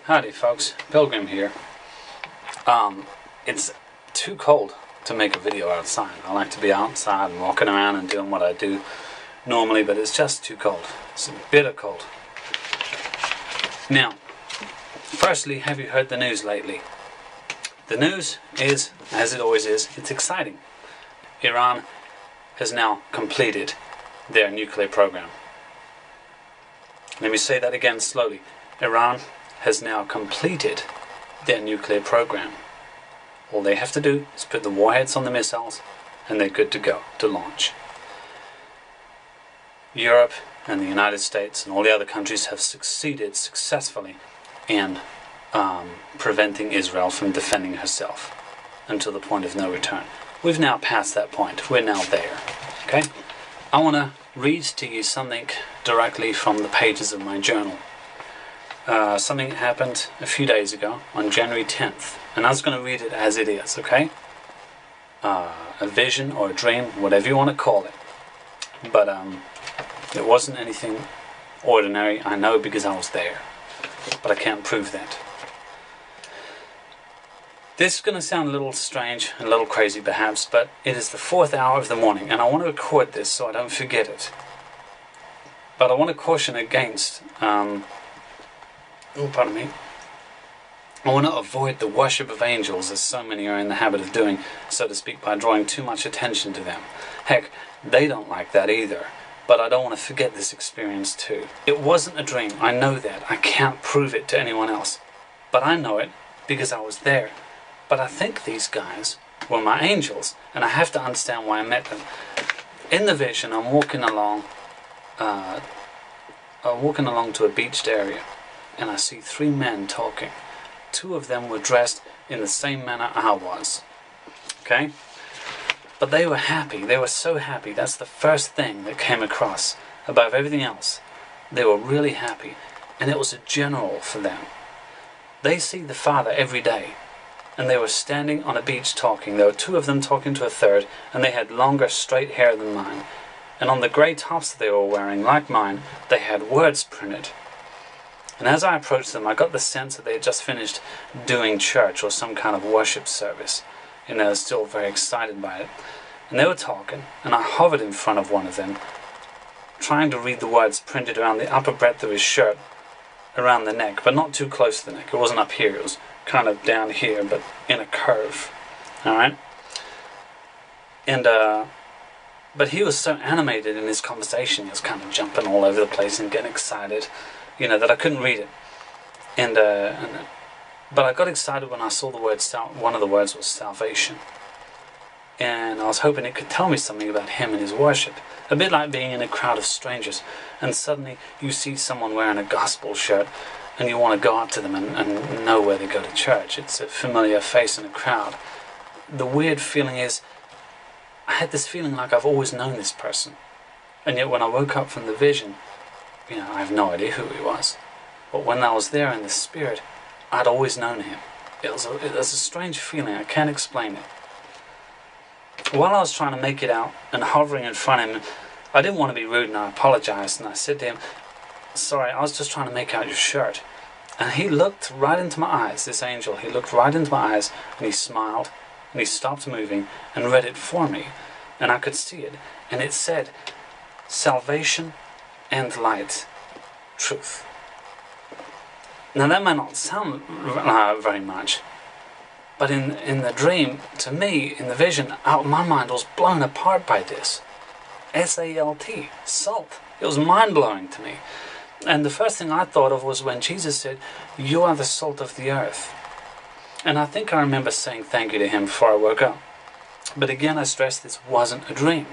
Howdy folks, Pilgrim here. It's too cold to make a video outside. I like to be outside and walking around and doing what I do normally, but it's just too cold. It's a bitter cold. Now, firstly, have you heard the news lately? The news is, as it always is, it's exciting. Iran has now completed their nuclear program. Let me say that again slowly. Iran has now completed their nuclear program. All they have to do is put the warheads on the missiles and they're good to go to launch. Europe and the United States and all the other countries have succeeded successfully in preventing Israel from defending herself until the point of no return. We've now passed that point. We're now there. Okay? I want to read to you something directly from the pages of my journal. Something that happened a few days ago on January 10th, and I was going to read it as it is, okay? A vision or a dream, whatever you want to call it, but it wasn't anything ordinary. I know because I was there, but I can't prove that. This is going to sound a little strange, a little crazy perhaps, but it is the 4th hour of the morning, and I want to record this so I don't forget it. But I want to caution against pardon me. I want to avoid the worship of angels, as so many are in the habit of doing, so to speak, by drawing too much attention to them. Heck, they don't like that either, but I don't want to forget this experience too. It wasn't a dream, I know that. I can't prove it to anyone else, but I know it because I was there. But I think these guys were my angels, and I have to understand why I met them. In the vision, I'm walking along to a beached area, and I see 3 men talking. 2 of them were dressed in the same manner I was. Okay? But they were happy. They were so happy. That's the first thing that came across above everything else. They were really happy, and it was a general for them. They see the Father every day, and they were standing on a beach talking. There were 2 of them talking to a third, and they had longer straight hair than mine. And on the grey tops that they were wearing, like mine, they had words printed. And as I approached them, I got the sense that they had just finished doing church or some kind of worship service. And they were still very excited by it. And they were talking, and I hovered in front of one of them, trying to read the words printed around the upper breadth of his shirt, around the neck, but not too close to the neck. It wasn't up here, it was kind of down here, but in a curve. Alright? And, but he was so animated in his conversation, he was kind of jumping all over the place and getting excited, you know, that I couldn't read it. But I got excited when I saw the word, one of the words was salvation. And I was hoping it could tell me something about him and his worship. A bit like being in a crowd of strangers, and suddenly you see someone wearing a gospel shirt, and you want to go up to them and know where they go to church. It's a familiar face in a crowd. The weird feeling is, I had this feeling like I've always known this person. And yet when I woke up from the vision, you know, I have no idea who he was. But when I was there in the spirit, I'd always known him. It was a strange feeling, I can't explain it. While I was trying to make it out and hovering in front of him, I didn't want to be rude and I apologized, and I said to him, "Sorry, I was just trying to make out your shirt." And he looked right into my eyes, this angel, he looked right into my eyes, and he smiled, and he stopped moving and read it for me. And I could see it, and it said, "Salvation and light, truth." Now that may not sound very much, but in the dream, to me, in the vision, my mind was blown apart by this. S-A-L-T, salt. It was mind-blowing to me. And the first thing I thought of was when Jesus said, "You are the salt of the earth." And I think I remember saying thank you to him before I woke up. But again, I stress this wasn't a dream.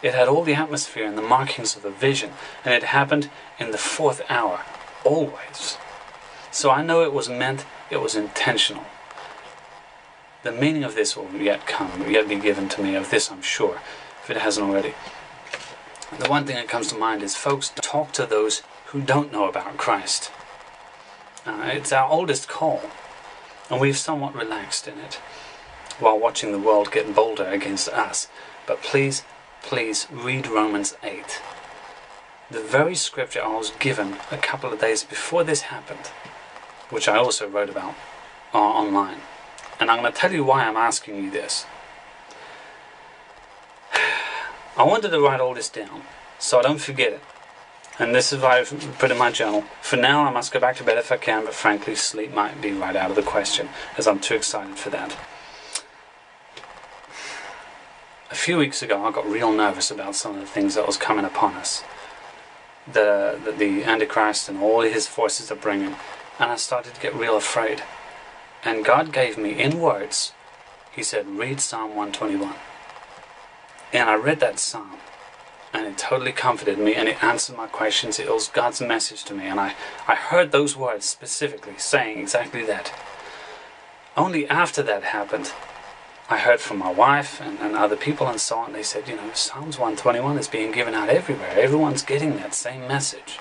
It had all the atmosphere and the markings of a vision, and it happened in the 4th hour, always. So I know it was meant, it was intentional. The meaning of this will yet be given to me, of this I'm sure, if it hasn't already. The one thing that comes to mind is, folks, talk to those who don't know about Christ. It's our oldest call, and we've somewhat relaxed in it, while watching the world get bolder against us. But please read Romans 8. The very scripture I was given a couple of days before this happened. which I also wrote about online. And I'm going to tell you why I'm asking you this. I wanted to write all this down so I don't forget it. And this is why I've put in my journal. For now, I must go back to bed if I can, but frankly, sleep might be right out of the question, as I'm too excited for that. A few weeks ago, I got real nervous about some of the things that was coming upon us. The Antichrist and all his forces are bringing. And I started to get real afraid. And God gave me, in words, He said, read Psalm 121. And I read that psalm. And it totally comforted me, and it answered my questions. It was God's message to me, and I heard those words specifically saying exactly that. Only after that happened, I heard from my wife and other people and so on. They said, Psalms 121 is being given out everywhere. Everyone's getting that same message.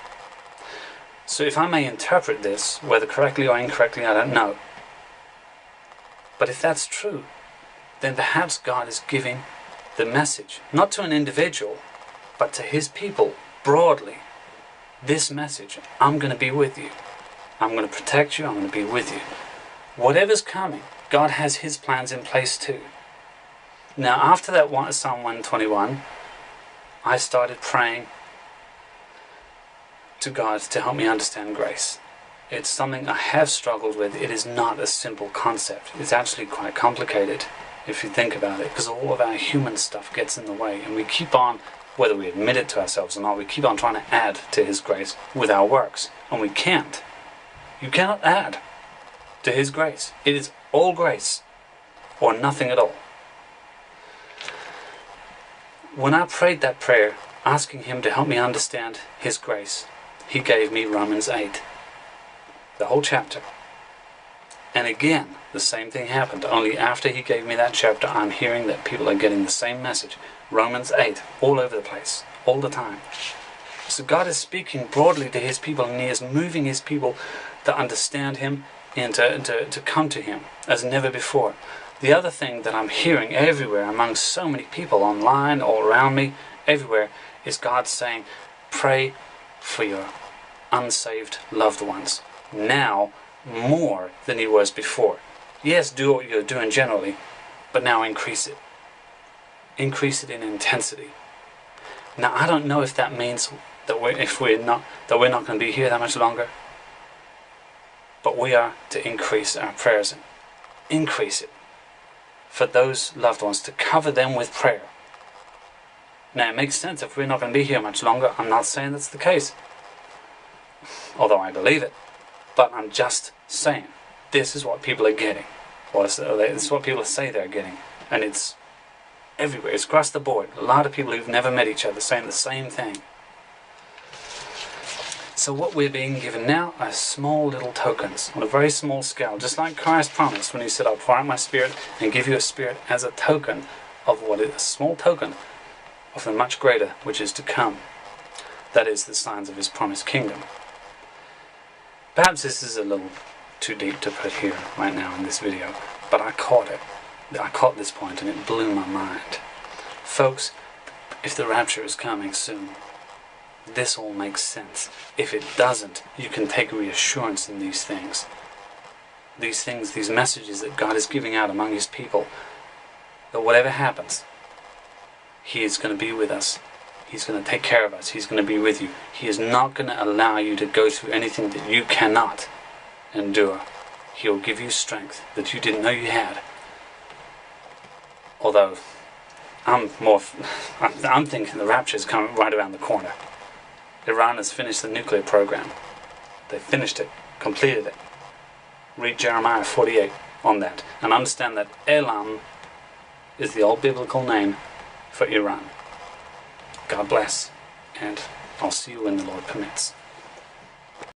So if I may interpret this, whether correctly or incorrectly, I don't know. But if that's true, then perhaps God is giving the message, not to an individual, but to His people, broadly, this message: I'm going to be with you. I'm going to protect you. I'm going to be with you. Whatever's coming, God has His plans in place too. Now, after that Psalm 121, I started praying to God to help me understand grace. It's something I have struggled with. It is not a simple concept. It's actually quite complicated, if you think about it, because all of our human stuff gets in the way, and we keep on, whether we admit it to ourselves or not, we keep on trying to add to His grace with our works. And we can't. You cannot add to His grace. It is all grace, or nothing at all. When I prayed that prayer, asking Him to help me understand His grace, He gave me Romans 8. The whole chapter. And again, the same thing happened. Only after He gave me that chapter, I'm hearing that people are getting the same message. Romans 8, all over the place, all the time. So God is speaking broadly to His people, and He is moving His people to understand Him and to come to Him as never before. The other thing that I'm hearing everywhere among so many people, online, all around me, everywhere, is God saying, pray for your unsaved loved ones. Now, more than He was before. Yes, do what you're doing generally, but now increase it. Increase it in intensity. Now, I don't know if that means that we're not going to be here that much longer, but we are to increase our prayers, increase it for those loved ones, to cover them with prayer. Now, it makes sense if we're not going to be here much longer. I'm not saying that's the case, although I believe it, but I'm just saying this is what people are getting. Well, this is what people say they're getting, and it's everywhere. It's across the board. A lot of people who've never met each other saying the same thing. So what we're being given now are small little tokens on a very small scale, just like Christ promised when He said, I'll pour out my Spirit and give you a Spirit as a token of what is a small token of the much greater which is to come. That is the signs of His promised kingdom. Perhaps this is a little too deep to put here right now in this video, but I caught it. I caught this point and it blew my mind. Folks, if the rapture is coming soon, this all makes sense. If it doesn't, you can take reassurance in these things. These things, these messages that God is giving out among His people, that whatever happens, He is going to be with us. He's going to take care of us. He's going to be with you. He is not going to allow you to go through anything that you cannot endure. He'll give you strength that you didn't know you had. Although, I'm thinking the rapture is coming right around the corner. Iran has finished the nuclear program. They finished it, completed it. Read Jeremiah 48 on that, and understand that Elam is the old biblical name for Iran. God bless, and I'll see you when the Lord permits.